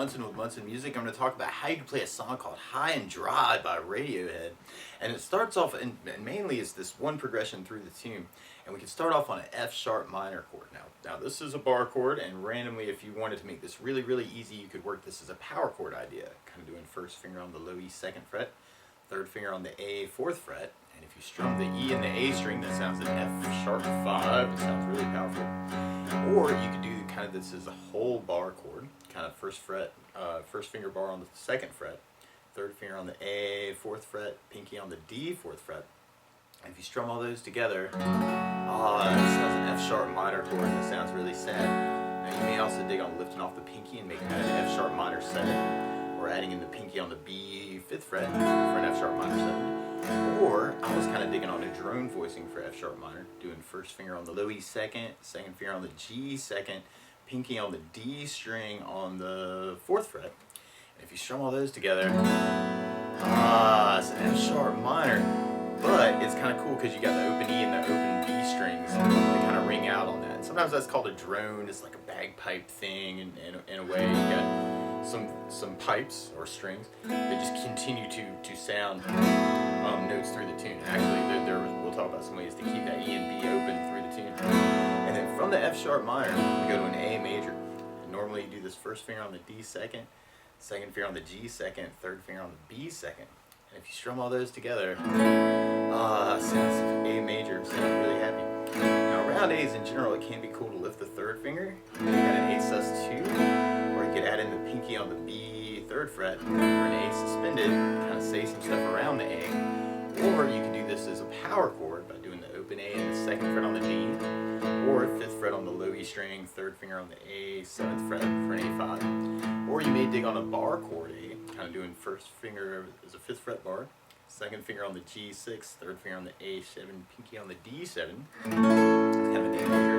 Munson with Munson Music. I'm going to talk about how you can play a song called High and Dry by Radiohead. And it starts off, and mainly is this one progression through the tune. And we can start off on an F sharp minor chord. Now this is a bar chord, and randomly, if you wanted to make this really, really easy, you could work this as a power chord idea. Kind of doing first finger on the low E 2nd fret, third finger on the A 4th fret. And if you strum the E and the A string, that sounds an F sharp 5. It sounds really powerful. Or you could do kind of this as a whole bar chord, kind of first finger bar on the 2nd fret, third finger on the A 4th fret, pinky on the D 4th fret. And if you strum all those together, that sounds an F sharp minor chord, and it sounds really sad. Now you may also dig on lifting off the pinky and making that an F sharp minor 7, or adding in the pinky on the B 5th fret for an F sharp minor 7. Or I was kind of digging on a drone voicing for F sharp minor, doing first finger on the low E 2nd, second finger on the G 2nd, pinky on the D string on the 4th fret. And if you strum all those together, it's an F sharp minor, but it's kind of cool because you got the open E and the open B strings that kind of ring out on that. And sometimes that's called a drone. It's like a bagpipe thing, and in a way you got some pipes or strings that just continue to sound notes through the tune. Actually, we'll talk about some ways to keep that E and B open through the tune. And then from the F sharp minor, we go to an A major. And normally you do this first finger on the D 2nd, second finger on the G 2nd, third finger on the B 2nd. And if you strum all those together, sounds A major, sounds really happy. Now around A's in general, it can be cool to lift the third finger. You got an A sus2, or you could add in the pinky on the B 3rd fret for an A suspended, kind of say some stuff around the A. Or you can do this as a power chord by doing the open A and the 2nd fret on the D, or 5th fret on the low E string, 3rd finger on the A 7th fret for an A5. Or you may dig on a bar chord A, kind of doing first finger as a 5th fret bar, second finger on the G6, third finger on the A7, pinky on the D7. It's kind of an A major.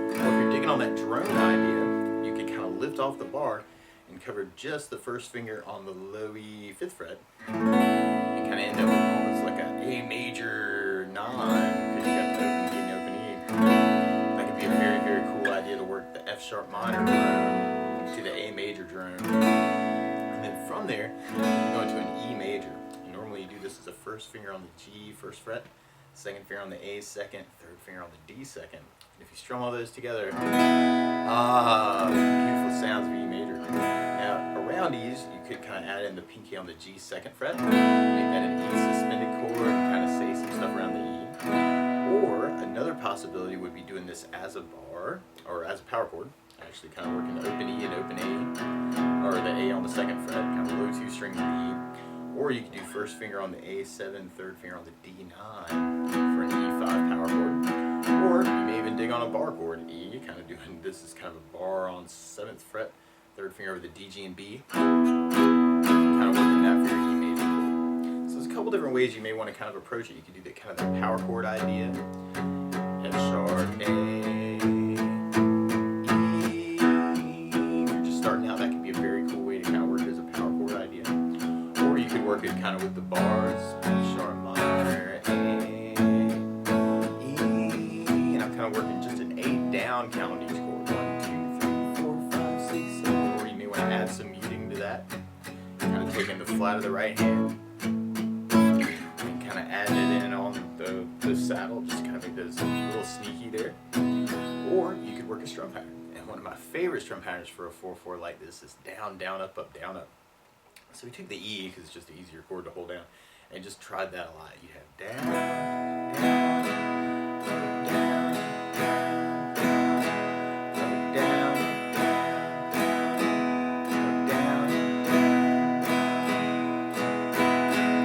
Or if you're digging on that drone idea, you can kind of lift off the bar and cover just the first finger on the low E 5th fret. And kind of end up with almost like an A major 9, because you got the open D and open E. That could be a very, very cool idea to work the F sharp minor drone to the A major drone. And then from there, you go into an E major. And normally you do this as a first finger on the G 1st fret, second finger on the A 2nd, third finger on the D 2nd. And if you strum all those together, beautiful sounds of E major. Now around E's, you could kind of add in the pinky on the G 2nd fret, make that an E suspended chord, and kind of say some stuff around the E. Or another possibility would be doing this as a bar, or as a power chord. Actually kind of working the open E and open A, or the A on the 2nd fret, kind of low 2 strings of the E. Or you could do first finger on the A7, third finger on the D9 for an E5 power chord. Or you may even dig on a bar chord, E, kind of doing this is kind of a bar on 7th fret, third finger over the D, G, and B, kind of working that for your E major chord. So there's a couple different ways you may want to kind of approach it. You could do that kind of the power chord idea, F sharp, A, work it kind of with the bars, F sharp minor, A, E, and I'm kind of working just an 8 down count on each chord. 1, 2, 3, 4, 5, 6, 7. Or you may want to add some muting to that. Kind of taking the flat of the right hand and kind of adding it in on the saddle, just kind of make this a little sneaky there. Or you could work a strum pattern. And one of my favorite strum patterns for a 4/4 like this is down, down, up, up, down, up. So we took the E, because it's just an easier chord to hold down, and just tried that a lot. You have down, down, down, down, down, down, down.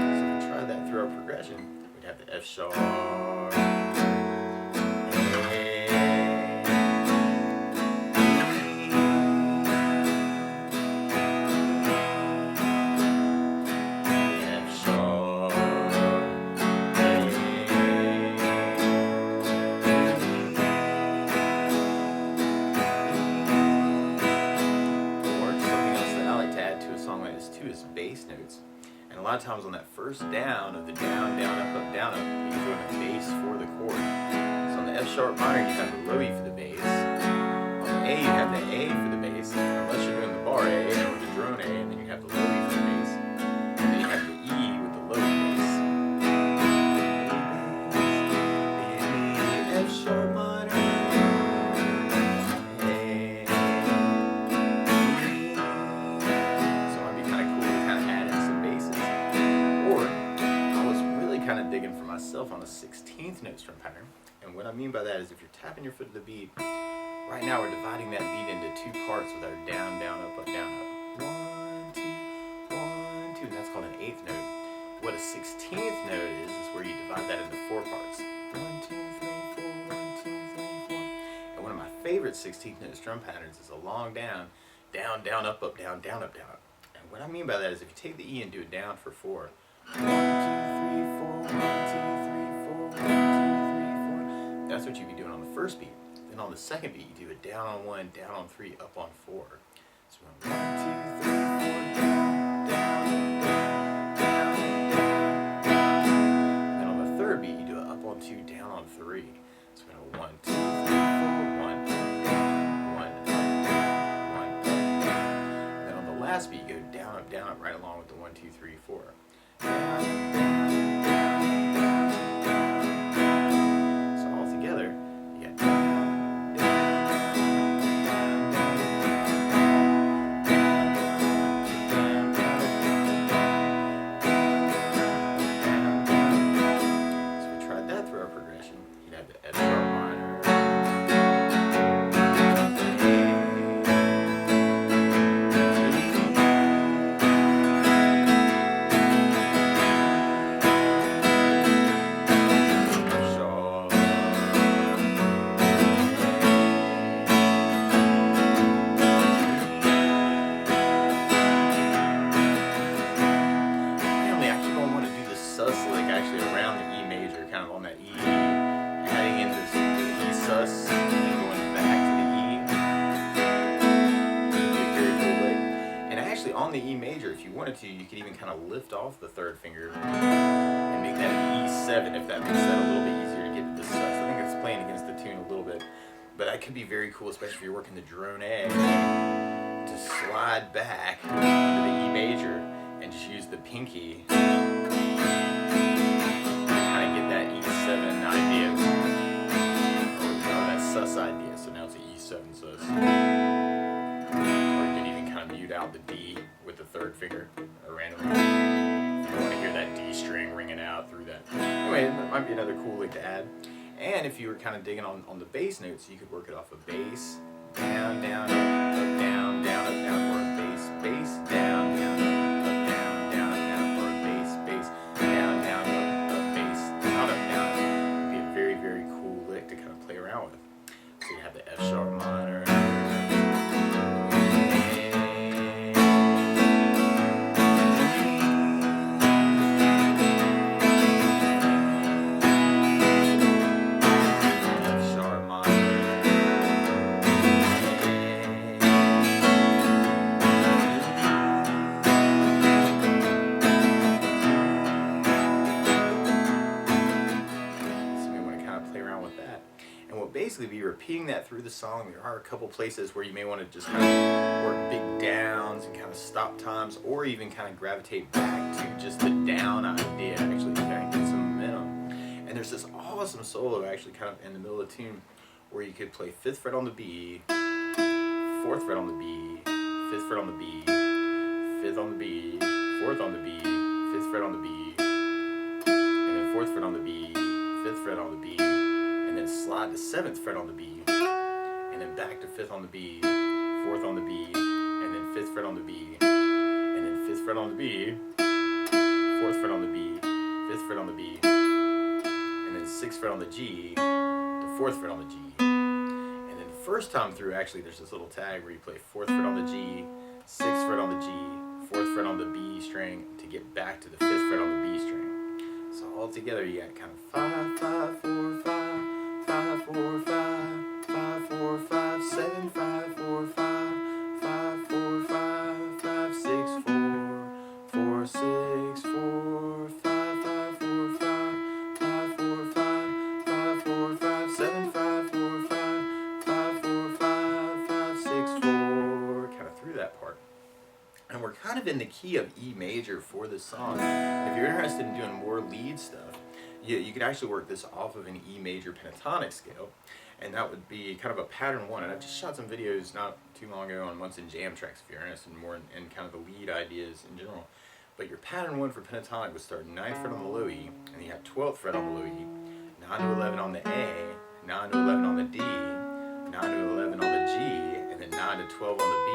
So we tried that through our progression. We'd have the F sharp, bass notes. And a lot of times on that first down of the down, down, up, down, up, you can go in the bass for the chord. So on the F sharp minor, you have the low E for the bass. On the A, you have the A for the bass, unless you're doing the bar A or the drum drone A, and then you have the low E for the bass, and then you have the E with the low bass. F sharp minor. So it'd be kind of cool to kind of add in some basses. Or I was really kind of digging for myself on a 16th note strum pattern. And what I mean by that is if you're tapping your foot to the beat, right now we're dividing that beat into two parts with our down, down, up, down, up. 1, 2, 1, 2, and that's called an eighth note. What a 16th note is where you divide that into four parts. 1, 2, 3, 4, 1, 2, 3, 4. And one of my favorite 16th note strum patterns is a long down, down, down, up, down, down, up, down, up. And what I mean by that is if you take the E and do it down for 4, 1, 2, 3, 4, 1, 2, 3, 4, 1, 2, 3, 4. That's what you'd be doing on the first beat. Then on the second beat, you do it down on 1, down on 3, up on 4. So 1, 2, 3, 4, down, down, down, down, down. Then on the third beat, you do it up on 2, down on 3. So 1, 2, 3, 4, 1, 1, 1. Then on the last beat, you go down, up, right along with the 1, 2, 3, 4. Down, down, down, down, down. So all together, you got down, down, down, down, down, down, down. So if we tried that through our progression, you'd have the F sharp minor. On the E major, if you wanted to, you could even kind of lift off the third finger and make that an E7 if that makes that a little bit easier to get to the sus. I think it's playing against the tune a little bit, but that could be very cool, especially if you're working the drone A, to slide back to the E major and just use the pinky to kind of get that E7 idea, or that sus idea. So now it's an E7 sus. Mute out the D with the third finger randomly. If you want to hear that D string ringing out through that. Anyway, that might be another cool lick to add. And if you were kind of digging on the bass notes, you could work it off of bass, down, down, up, down, down, up, down, or a bass, bass, down, down, up, down, down, up, down, or a bass, bass, down, down, up, bass, down, up, down. It'd be a very, very cool lick to kind of play around with. So you have the F sharp minor. Basically be repeating that through the song. There are a couple places where you may want to just kind of work big downs and kind of stop times, or even kind of gravitate back to just the down idea, actually kind of get some momentum. And there's this awesome solo actually kind of in the middle of the tune where you could play 5th fret on the B, 4th fret on the B, 5th fret on the B, 5th on the B, 4th on the B, 5th fret on the B, and then 4th fret on the B, 5th fret on the B, and then slide to 7th fret on the B, and then back to 5th on the B, 4th on the B, and then 5th fret on the B, and then 5th fret on the B, 4th fret on the B, 5th fret on the B, and then 6th fret on the G, to 4th fret on the G. And then the first time through, actually, there's this little tag where you play 4th fret on the G, 6th fret on the G, 4th fret on the B string to get back to the 5th fret on the B string. So all together you got kind of 5, 5, 4, 5, 5, 4, 5, 5, 4, 5, 7, 5, 4, 5, 5, 4, 5, 5, 6, 4, 4, 6, 4, 5, 5, 4, 5, 5, 4, 5, 5, 4, 5, 7, 5, 4, 5, 5, 4, 5, 5, 6, 4, kind of through that part. And of in the key of E major for this song. And if you're interested in doing more lead stuff, you could actually work this off of an E major pentatonic scale, and that would be kind of a pattern one. And I just shot some videos not too long ago on Munson jam tracks if you're interested more in kind of the lead ideas in general. But your pattern one for pentatonic would start 9th fret on the low E, and then you have 12th fret on the low E, 9 to 11 on the A, 9 to 11 on the D, 9 to 11 on the G, and then 9 to 12 on the B,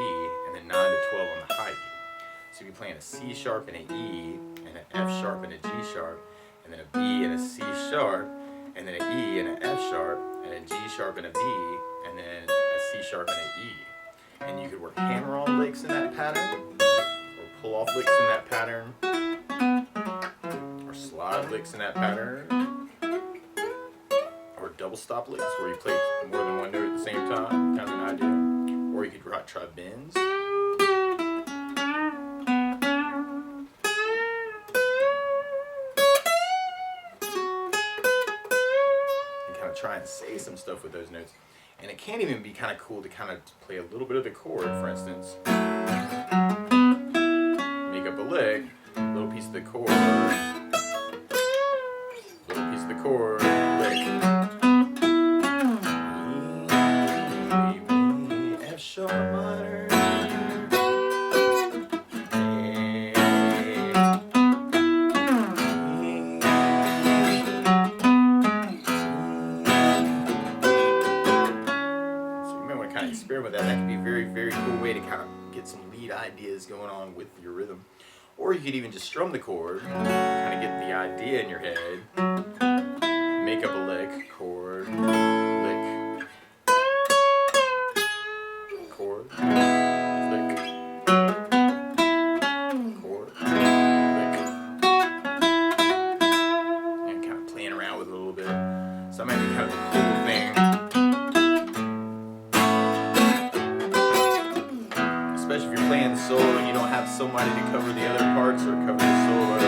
and then 9 to 12 on the high E. So you'd be playing a C sharp and an E, and an F sharp and a G sharp, and then a B and a C sharp, and then an E and an F sharp, and a G sharp and a B, and then a C sharp and an E. And you could work hammer-on licks in that pattern, or pull-off licks in that pattern, or slide licks in that pattern, or double stop licks where you play more than one note at the same time, kind of an idea. Or you could try bends. Try and say some stuff with those notes. And it can even be kind of cool to kind of play a little bit of the chord, for instance. Make up a lick, little piece of the chord, little piece of the chord, lick. E, F sharp minor. Experiment with that. That could be a very, very cool way to kind of get some lead ideas going on with your rhythm. Or you could even just strum the chord, kind of get the idea in your head, make up a lick, chord, lick, chord, lick, chord, lick, and kind of playing around with it a little bit. So that might be kind of a cool thing. Especially if you're playing solo and you don't have somebody to cover the other parts or cover the solo.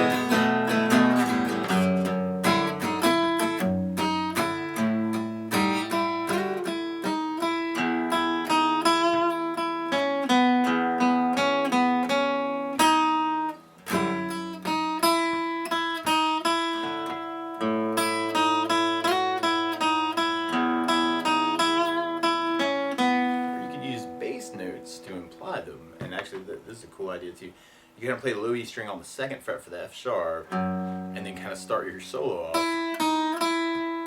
To imply them, and actually this is a cool idea too. You're going to play the low E string on the 2nd fret for the F sharp, and then kind of start your solo off.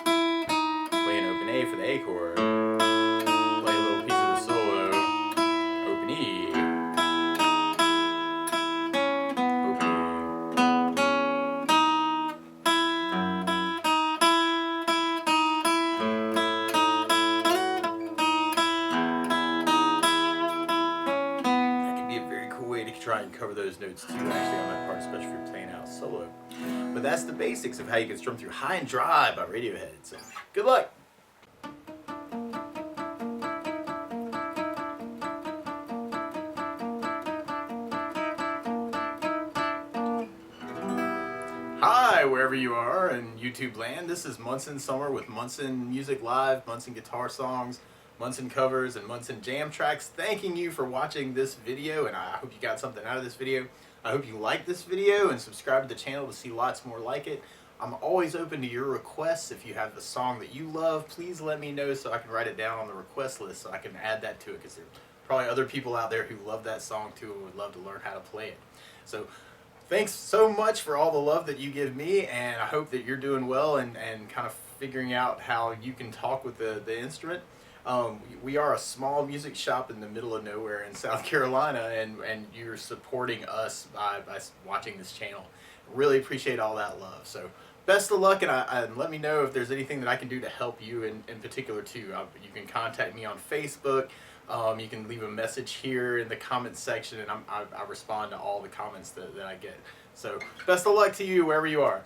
Play an open A for the A chord, play a little piece of the solo, open E, open E. Try and cover those notes too, actually, on that part, especially if you're playing out solo. But that's the basics of how you can strum through High and Dry by Radiohead. So, good luck! Hi, wherever you are in YouTube land. This is Munson Summer with Munson Music Live, Munson Guitar Songs, Munson Covers, and Munson Jam Tracks. Thanking you for watching this video, and I hope you got something out of this video. I hope you like this video and subscribe to the channel to see lots more like it. I'm always open to your requests. If you have a song that you love, please let me know so I can write it down on the request list so I can add that to it, because there's probably other people out there who love that song too and would love to learn how to play it. So thanks so much for all the love that you give me, and I hope that you're doing well and kind of figuring out how you can talk with the instrument. We are a small music shop in the middle of nowhere in South Carolina, and you're supporting us by watching this channel. Really appreciate all that love. So best of luck, and let me know if there's anything that I can do to help you in particular too. You can contact me on Facebook. You can leave a message here in the comments section, and I respond to all the comments that I get. So best of luck to you wherever you are.